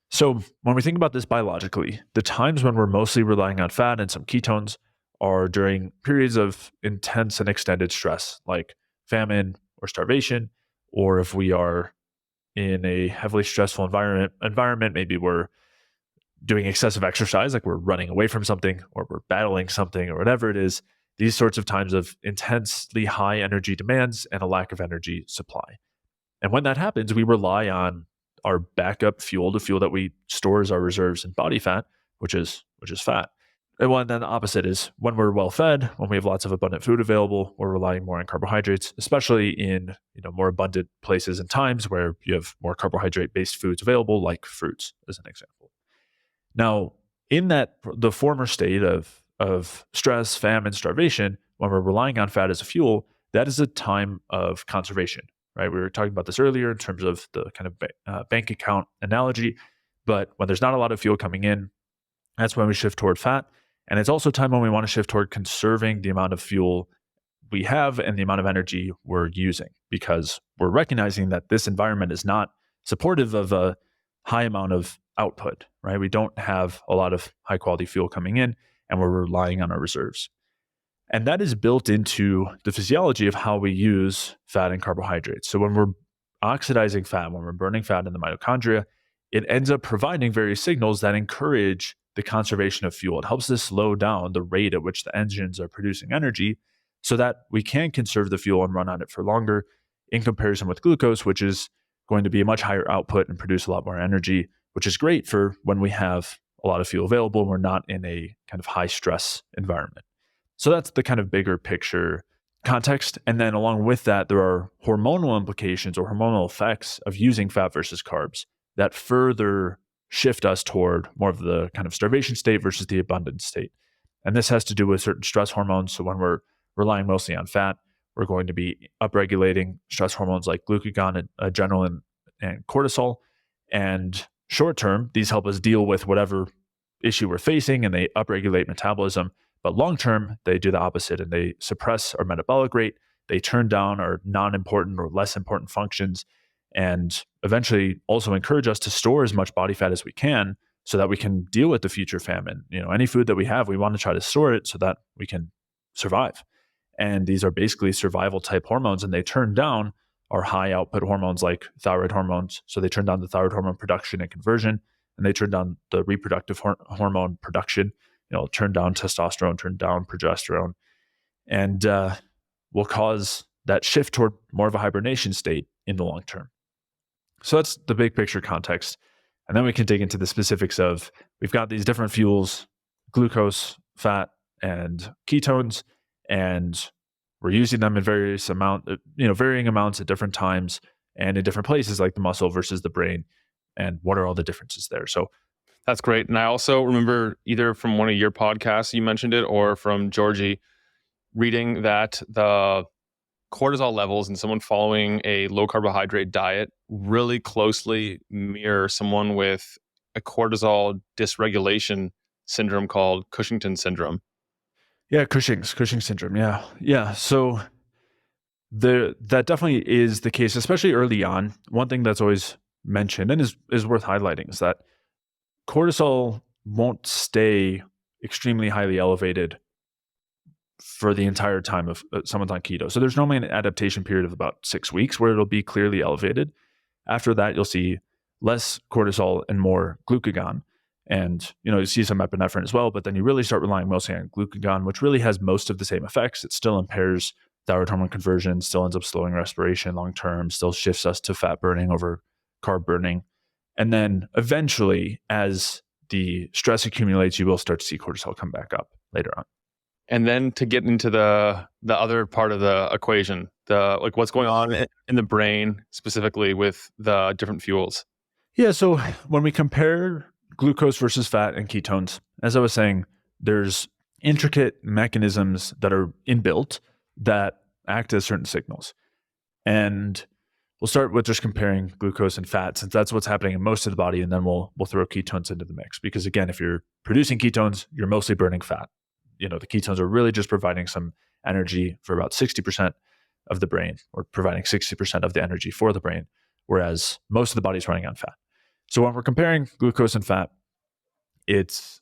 So when we think about this biologically, the times when we're mostly relying on fat and some ketones are during periods of intense and extended stress, like famine or starvation, or if we are in a heavily stressful environment, maybe we're doing excessive exercise, like we're running away from something or we're battling something or whatever it is, these sorts of times of intensely high energy demands and a lack of energy supply. And when that happens, we rely on our backup fuel, the fuel that we store as our reserves in body fat, which is fat. And then the opposite is when we're well fed, when we have lots of abundant food available, we're relying more on carbohydrates, especially in more abundant places and times where you have more carbohydrate-based foods available, like fruits, as an example. Now, in the former state of stress, famine, starvation, when we're relying on fat as a fuel, that is a time of conservation, right? We were talking about this earlier in terms of the kind of bank account analogy, but when there's not a lot of fuel coming in, that's when we shift toward fat. And it's also time when we want to shift toward conserving the amount of fuel we have and the amount of energy we're using, because we're recognizing that this environment is not supportive of a high amount of output, right? We don't have a lot of high quality fuel coming in and we're relying on our reserves. And that is built into the physiology of how we use fat and carbohydrates. So when we're oxidizing fat, when we're burning fat in the mitochondria, it ends up providing various signals that encourage the conservation of fuel. It helps us slow down the rate at which the engines are producing energy so that we can conserve the fuel and run on it for longer, in comparison with glucose, which is going to be a much higher output and produce a lot more energy, which is great for when we have a lot of fuel available and we're not in a kind of high stress environment. So that's the kind of bigger picture context. And then along with that, there are hormonal implications or hormonal effects of using fat versus carbs that further shift us toward more of the kind of starvation state versus the abundant state. And this has to do with certain stress hormones. So when we're relying mostly on fat, we're going to be upregulating stress hormones like glucagon and adrenaline and cortisol. And short term, these help us deal with whatever issue we're facing and they upregulate metabolism. But long term, they do the opposite and they suppress our metabolic rate. They turn down our non-important or less important functions and eventually also encourage us to store as much body fat as we can so that we can deal with the future famine. Any food that we have, we want to try to store it so that we can survive. And these are basically survival type hormones, and they turn down our high output hormones like thyroid hormones. So they turn down the thyroid hormone production and conversion, and they turn down the reproductive hormone production. Turn down testosterone, turn down progesterone, and will cause that shift toward more of a hibernation state in the long term. So that's the big picture context. And then we can dig into the specifics of, we've got these different fuels, glucose, fat, and ketones, and we're using them in varying amounts at different times and in different places like the muscle versus the brain. And what are all the differences there? So that's great. And I also remember either from one of your podcasts, you mentioned it, or from Georgie, reading that the cortisol levels in someone following a low carbohydrate diet really closely mirror someone with a cortisol dysregulation syndrome called Cushington syndrome. Yeah, Cushing syndrome. Yeah. So that definitely is the case, especially early on. One thing that's always mentioned and is worth highlighting is that cortisol won't stay extremely highly elevated for the entire time of someone's on keto. So there's normally an adaptation period of about 6 weeks where it'll be clearly elevated. After that, you'll see less cortisol and more glucagon. And, you see some epinephrine as well, but then you really start relying mostly on glucagon, which really has most of the same effects. It still impairs thyroid hormone conversion, still ends up slowing respiration long-term, still shifts us to fat burning over carb burning. And then eventually, as the stress accumulates, you will start to see cortisol come back up later on. And then to get into the other part of the equation, the what's going on in the brain specifically with the different fuels. Yeah, so when we compare glucose versus fat and ketones, as I was saying, there's intricate mechanisms that are inbuilt that act as certain signals. And we'll start with just comparing glucose and fat, since that's what's happening in most of the body, and then we'll throw ketones into the mix. Because again, if you're producing ketones, you're mostly burning fat. The ketones are really just providing some energy for about 60% of the brain, or providing 60% of the energy for the brain, whereas most of the body is running on fat. So when we're comparing glucose and fat, it's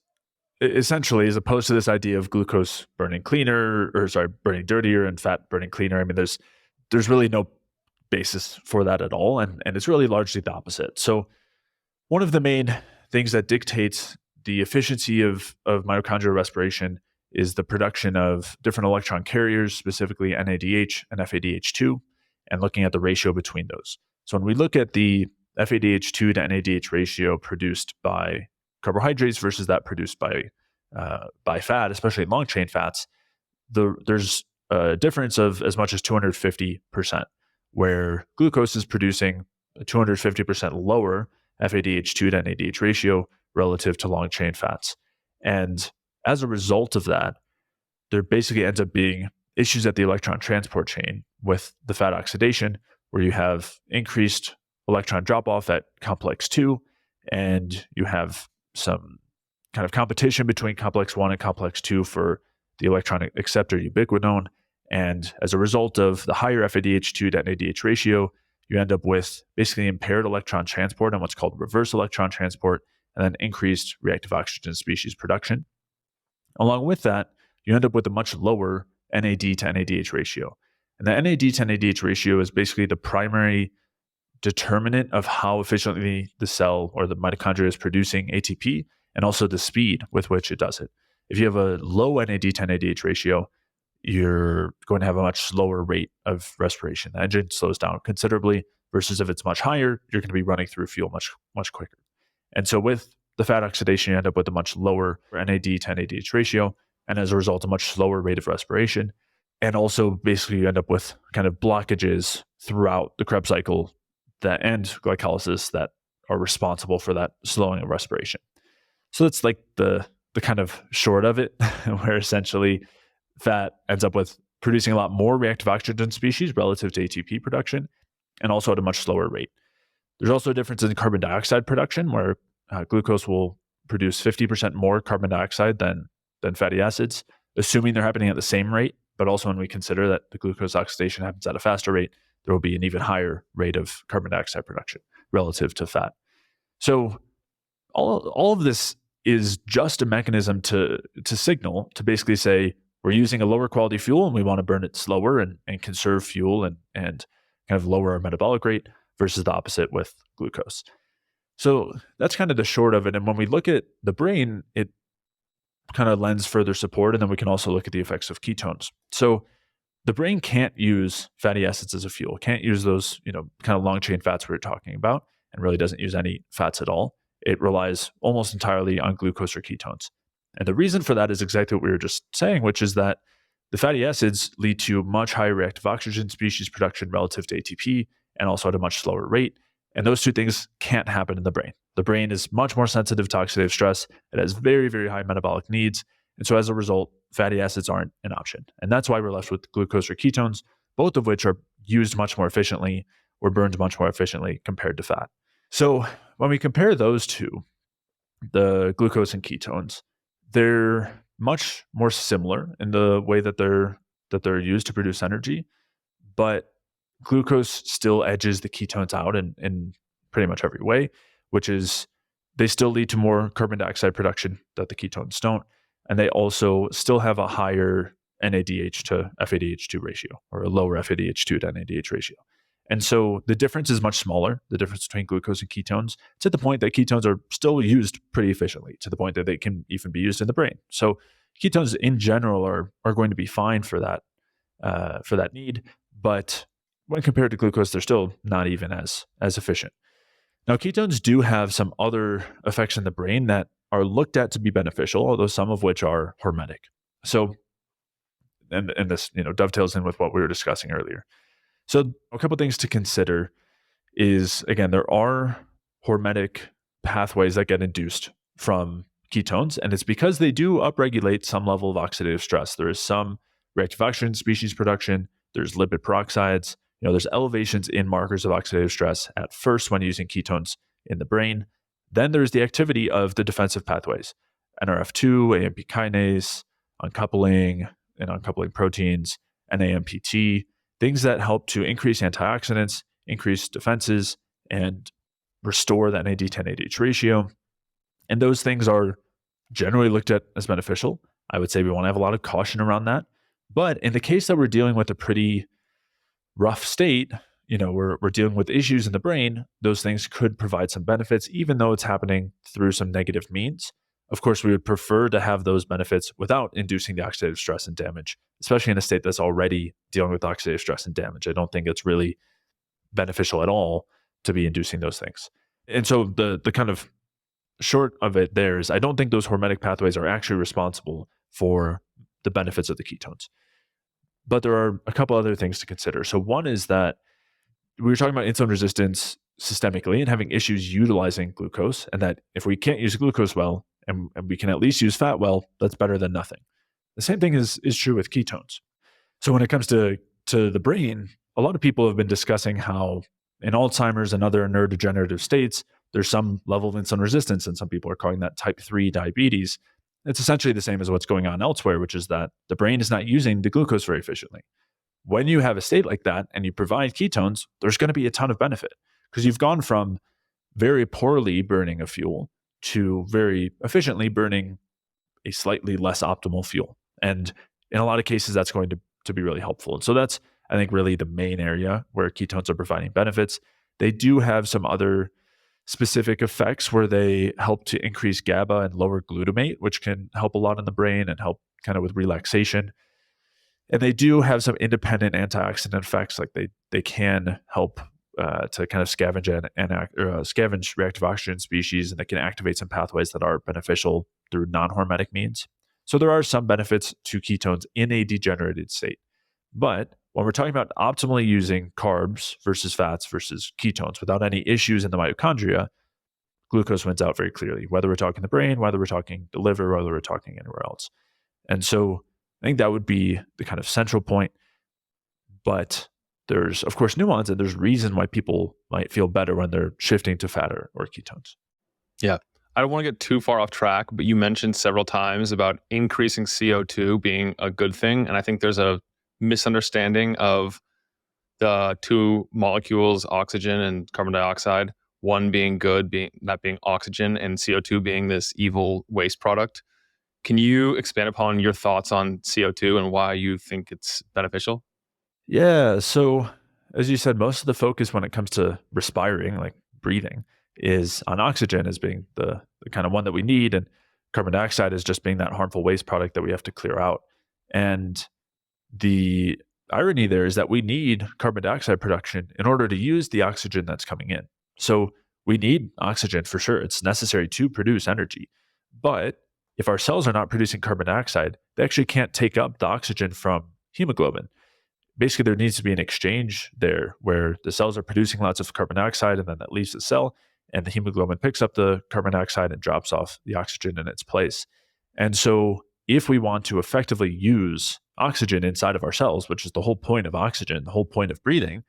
essentially, as opposed to this idea of glucose burning burning dirtier and fat burning cleaner, I mean, there's really no basis for that at all. And it's really largely the opposite. So one of the main things that dictates the efficiency of mitochondrial respiration is the production of different electron carriers, specifically NADH and FADH2, and looking at the ratio between those. So when we look at the FADH2 to NADH ratio produced by carbohydrates versus that produced by fat, especially long chain fats, there's a difference of as much as 250%, where glucose is producing a 250% lower FADH2 to NADH ratio relative to long chain fats. And as a result of that, there basically ends up being issues at the electron transport chain with the fat oxidation, where you have increased electron drop off at complex 2, and you have some kind of competition between complex 1 and complex 2 for the electron acceptor ubiquinone. And as a result of the higher FADH2 to NADH ratio, you end up with basically impaired electron transport and what's called reverse electron transport, and then increased reactive oxygen species production. Along with that, you end up with a much lower NAD to NADH ratio. And the NAD to NADH ratio is basically the primary determinant of how efficiently the cell or the mitochondria is producing ATP, and also the speed with which it does it. If you have a low NAD to NADH ratio, you're going to have a much slower rate of respiration. The engine slows down considerably, versus if it's much higher, you're going to be running through fuel much, much quicker. And so with the fat oxidation, you end up with a much lower NAD to NADH ratio, and as a result, a much slower rate of respiration. And also basically you end up with kind of blockages throughout the Krebs cycle that end glycolysis that are responsible for that slowing of respiration. So that's like the kind of short of it, where essentially fat ends up with producing a lot more reactive oxygen species relative to ATP production, and also at a much slower rate. There's also a difference in carbon dioxide production, where glucose will produce 50% more carbon dioxide than fatty acids, assuming they're happening at the same rate. But also when we consider that the glucose oxidation happens at a faster rate, there will be an even higher rate of carbon dioxide production relative to fat. So all of this is just a mechanism to signal, to basically say, we're using a lower quality fuel and we want to burn it slower and conserve fuel and kind of lower our metabolic rate, versus the opposite with glucose. So that's kind of the short of it. And when we look at the brain, it kind of lends further support. And then we can also look at the effects of ketones. So the brain can't use fatty acids as a fuel, can't use those, kind of long chain fats we were talking about, and really doesn't use any fats at all. It relies almost entirely on glucose or ketones. And the reason for that is exactly what we were just saying, which is that the fatty acids lead to much higher reactive oxygen species production relative to ATP, and also at a much slower rate. And those two things can't happen in the brain. The brain is much more sensitive to oxidative stress. It has very, very high metabolic needs. And so as a result, fatty acids aren't an option. And that's why we're left with glucose or ketones, both of which are used much more efficiently or burned much more efficiently compared to fat. So when we compare those two, the glucose and ketones, they're much more similar in the way that they're used to produce energy, but glucose still edges the ketones out in pretty much every way, which is they still lead to more carbon dioxide production that the ketones don't. And they also still have a higher NADH to FADH2 ratio, or a lower FADH2 to NADH ratio. And so the difference is much smaller, the difference between glucose and ketones, to the point that ketones are still used pretty efficiently, to the point that they can even be used in the brain. So ketones in general are going to be fine for that need, but when compared to glucose, they're still not even as efficient. Now, ketones do have some other effects in the brain that are looked at to be beneficial, although some of which are hormetic. So, and this dovetails in with what we were discussing earlier. So, a couple things to consider is, again, there are hormetic pathways that get induced from ketones, and it's because they do upregulate some level of oxidative stress. There is some reactive oxygen species production. There's lipid peroxides. There's elevations in markers of oxidative stress at first when using ketones in the brain. Then there's the activity of the defensive pathways, NRF2, AMP kinase, uncoupling and uncoupling proteins, and AMPT, things that help to increase antioxidants, increase defenses, and restore the NAD10-ADH ratio. And those things are generally looked at as beneficial. I would say we want to have a lot of caution around that. But in the case that we're dealing with a pretty rough state, we're dealing with issues in the brain, those things could provide some benefits, even though it's happening through some negative means. Of course, we would prefer to have those benefits without inducing the oxidative stress and damage, especially in a state that's already dealing with oxidative stress and damage. I don't think it's really beneficial at all to be inducing those things. And so the kind of short of it there is, I don't think those hormetic pathways are actually responsible for the benefits of the ketones. But there are a couple other things to consider. So one is that we were talking about insulin resistance systemically and having issues utilizing glucose, and that if we can't use glucose well and we can at least use fat well, that's better than nothing. The same thing is true with ketones. So when it comes to the brain, a lot of people have been discussing how in Alzheimer's and other neurodegenerative states, there's some level of insulin resistance, and some people are calling that type 3 diabetes. It's essentially the same as what's going on elsewhere, which is that the brain is not using the glucose very efficiently. When you have a state like that and you provide ketones, there's going to be a ton of benefit because you've gone from very poorly burning a fuel to very efficiently burning a slightly less optimal fuel. And in a lot of cases, that's going to be really helpful. And so that's, I think, really the main area where ketones are providing benefits. They do have some other specific effects where they help to increase GABA and lower glutamate, which can help a lot in the brain and help kind of with relaxation. And they do have some independent antioxidant effects, like they can help to kind of scavenge reactive oxygen species, and they can activate some pathways that are beneficial through non-hormetic means. So there are some benefits to ketones in a degenerated state. But when we're talking about optimally using carbs versus fats versus ketones without any issues in the mitochondria, glucose wins out very clearly, whether we're talking the brain, whether we're talking the liver, whether we're talking anywhere else. And so I think that would be the kind of central point. But there's, of course, nuance, and there's reason why people might feel better when they're shifting to fat or ketones. Yeah. I don't want to get too far off track, but you mentioned several times about increasing CO2 being a good thing. And I think there's a misunderstanding of the two molecules, oxygen and carbon dioxide, one being good, that being oxygen, and CO2 being this evil waste product. Can you expand upon your thoughts on CO2 and why you think it's beneficial? Yeah. So as you said, most of the focus when it comes to respiring, like breathing, is on oxygen as being the kind of one that we need, and carbon dioxide is just being that harmful waste product that we have to clear out. And the irony there is that we need carbon dioxide production in order to use the oxygen that's coming in. So we need oxygen for sure. It's necessary to produce energy. But if our cells are not producing carbon dioxide, they actually can't take up the oxygen from hemoglobin. Basically, there needs to be an exchange there where the cells are producing lots of carbon dioxide, and then that leaves the cell, and the hemoglobin picks up the carbon dioxide and drops off the oxygen in its place. And so if we want to effectively use oxygen inside of our cells, which is the whole point of oxygen, the whole point of breathing,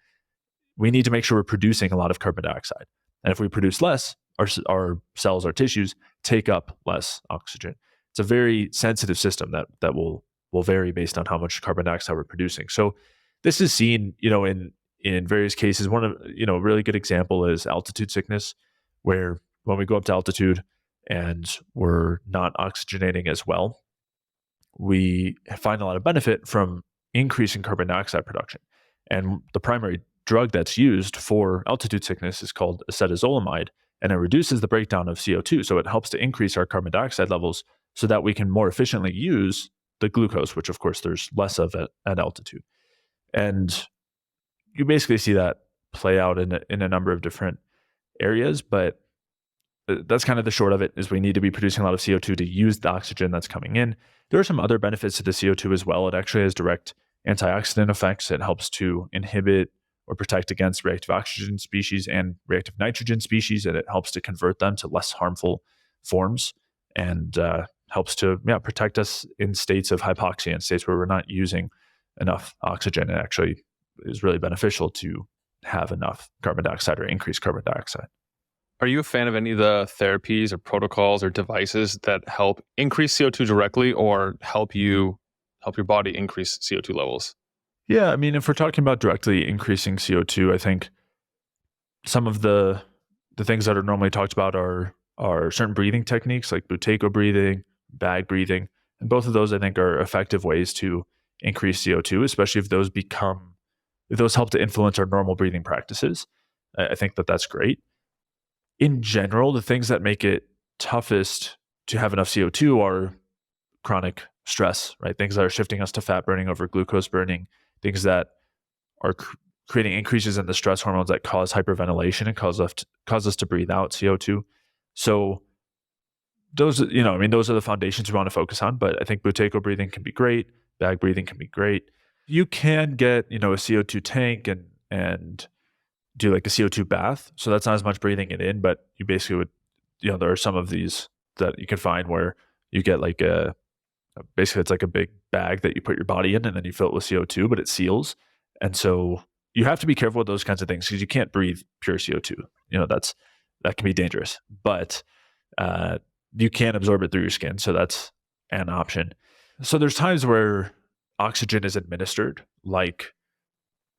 we need to make sure we're producing a lot of carbon dioxide. And if we produce less, our cells, our tissues take up less oxygen. It's a very sensitive system that will vary based on how much carbon dioxide we're producing. So this is seen, in various cases. One of, a really good example is altitude sickness, where when we go up to altitude and we're not oxygenating as well, we find a lot of benefit from increasing carbon dioxide production. And the primary drug that's used for altitude sickness is called acetazolamide, and it reduces the breakdown of CO2. So it helps to increase our carbon dioxide levels so that we can more efficiently use the glucose, which of course there's less of at altitude. And you basically see that play out in a number of different areas, but that's kind of the short of it, is we need to be producing a lot of CO2 to use the oxygen that's coming in. There are some other benefits to the CO2 as well. It actually has direct antioxidant effects. It helps to inhibit or protect against reactive oxygen species and reactive nitrogen species, and it helps to convert them to less harmful forms, and helps to protect us in states of hypoxia, in states where we're not using enough oxygen. It actually is really beneficial to have enough carbon dioxide or increased carbon dioxide. Are you a fan of any of the therapies or protocols or devices that help increase CO2 directly or help your body increase CO2 levels? Yeah, I mean, if we're talking about directly increasing CO2, I think some of the things that are normally talked about are certain breathing techniques like Buteyko breathing, bag breathing, and both of those I think are effective ways to increase CO2, especially if those help to influence our normal breathing practices. I think that's great. In general, the things that make it toughest to have enough CO2 are chronic stress, right? Things that are shifting us to fat burning over glucose burning, things that are creating increases in the stress hormones that cause hyperventilation and cause us to breathe out CO2. So those are the foundations we want to focus on. But I think Buteyko breathing can be great. Bag breathing can be great. You can get, a CO2 tank and do like a CO2 bath. So that's not as much breathing it in, but you basically would, there are some of these that you can find where you get like basically it's like a big bag that you put your body in and then you fill it with CO2, but it seals. And so you have to be careful with those kinds of things because you can't breathe pure CO2. That can be dangerous, but you can absorb it through your skin. So that's an option. So there's times where oxygen is administered like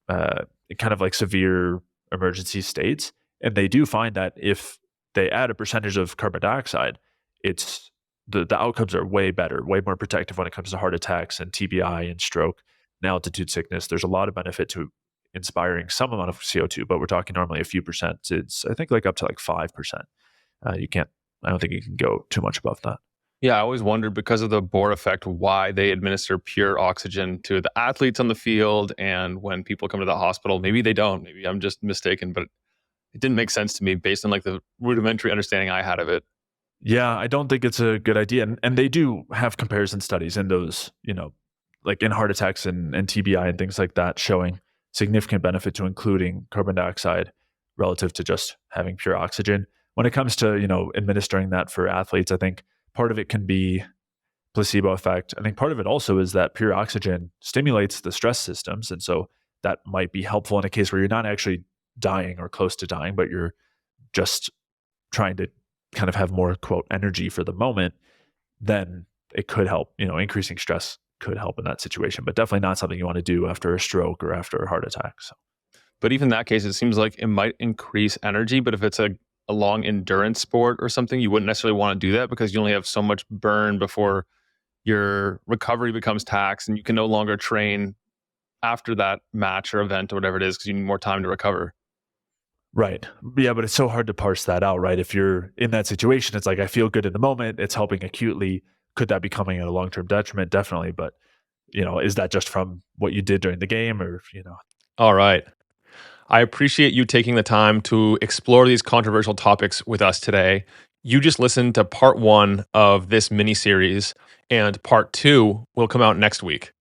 kind of like severe emergency states. And they do find that if they add a percentage of carbon dioxide, it's the outcomes are way better, way more protective when it comes to heart attacks and TBI and stroke and altitude sickness. There's a lot of benefit to inspiring some amount of CO2, but we're talking normally a few percent. It's, I think, like up to like 5%. I don't think you can go too much above that. Yeah, I always wondered because of the Bohr effect why they administer pure oxygen to the athletes on the field, and when people come to the hospital, maybe they don't. Maybe I'm just mistaken, but it didn't make sense to me based on like the rudimentary understanding I had of it. Yeah, I don't think it's a good idea. And they do have comparison studies in those, like in heart attacks and TBI and things like that, showing significant benefit to including carbon dioxide relative to just having pure oxygen. When it comes to, administering that for athletes, I think part of it can be placebo effect. I think part of it also is that pure oxygen stimulates the stress systems. And so that might be helpful in a case where you're not actually dying or close to dying, but you're just trying to kind of have more, quote, energy for the moment. Then it could help, increasing stress could help in that situation, but definitely not something you want to do after a stroke or after a heart attack. So. But even in that case, it seems like it might increase energy, but if it's a long endurance sport or something, you wouldn't necessarily want to do that because you only have so much burn before your recovery becomes taxed and you can no longer train after that match or event or whatever it is because you need more time to recover. Right. Yeah, but it's so hard to parse that out, right? If you're in that situation, it's like, I feel good in the moment, it's helping acutely. Could that be coming at a long-term detriment? Definitely. But, is that just from what you did during the game or, All right. I appreciate you taking the time to explore these controversial topics with us today. You just listened to part 1 of this mini series, and part 2 will come out next week.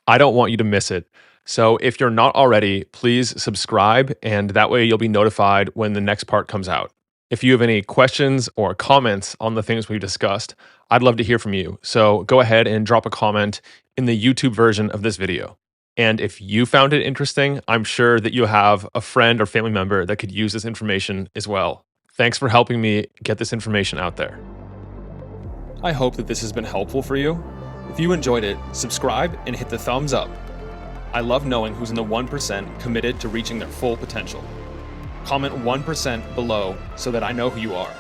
I don't want you to miss it. So if you're not already, please subscribe, and that way you'll be notified when the next part comes out. If you have any questions or comments on the things we've discussed, I'd love to hear from you. So go ahead and drop a comment in the YouTube version of this video. And if you found it interesting, I'm sure that you have a friend or family member that could use this information as well. Thanks for helping me get this information out there. I hope that this has been helpful for you. If you enjoyed it, subscribe and hit the thumbs up. I love knowing who's in the 1% committed to reaching their full potential. Comment 1% below so that I know who you are.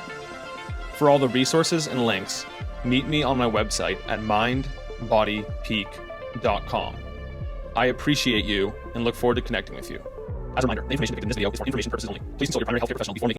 For all the resources and links, meet me on my website at mindbodypeak.com. I appreciate you and look forward to connecting with you. As a reminder, the information depicted in this video is for information purposes only. Please consult your primary healthcare professional before making